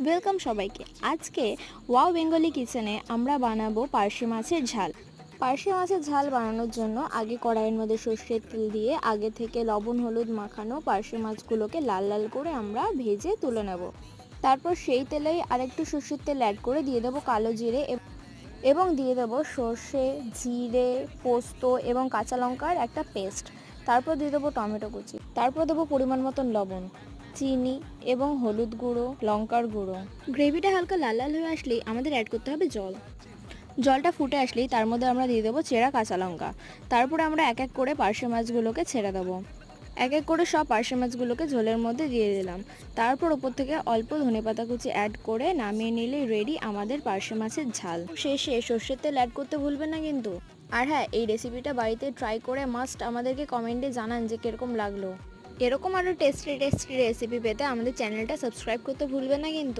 Welcome সবাইকে। আজকে wow Bengali কিচেনে আমরা বানাবো পার্শে মাছের ঝাল। পার্শে মাছের ঝাল বানানোর জন্য আগে কড়াইয়ের মধ্যে সর্ষের তেল দিয়ে আগে থেকে লবণ হলুদ মাখানো পার্শে মাছগুলোকে লাল লাল করে আমরা ভেজে তুলে নেব। তারপর সেই তেলেই আরেকটু সর্ষের তেল অ্যাড করে দিয়ে দেবো কালো জিরে এবং দিয়ে দেবো সর্ষে, জিরে, পোস্ত এবং কাঁচা লঙ্কার একটা পেস্ট। তারপর দিয়ে দেবো টমেটো কুচি, তারপর দেবো পরিমাণ মতন লবণ, চিনি এবং হলুদ গুঁড়ো, লঙ্কার গুঁড়ো। গ্রেভিটা হালকা লাল লাল হয়ে আসলেই আমাদের অ্যাড করতে হবে জল। জলটা ফুটে আসলেই তার মধ্যে আমরা দিয়ে দেবো চেরা কাঁচা লঙ্কা। তারপরে আমরা এক এক করে পার্শে মাছগুলোকে ছেড়ে দেবো। এক এক করে সব পার্শে মাছগুলোকে ঝোলের মধ্যে দিয়ে দিলাম। তারপর ওপর থেকে অল্প ধনেপাতা কুচি অ্যাড করে নামিয়ে নিলে রেডি আমাদের পার্শে মাছের ঝাল। শেষে সর্ষের তেল অ্যাড করতে ভুলবেন না কিন্তু। আর হ্যাঁ, এই রেসিপিটা বাড়িতে ট্রাই করে মাস্ট আমাদেরকে কমেন্টে জানান যে কীরকম লাগলো। এরকম আরও টেস্টি রেসিপি পেতে আমাদের চ্যানেলটা সাবস্ক্রাইব করতে ভুলবেন না কিন্তু।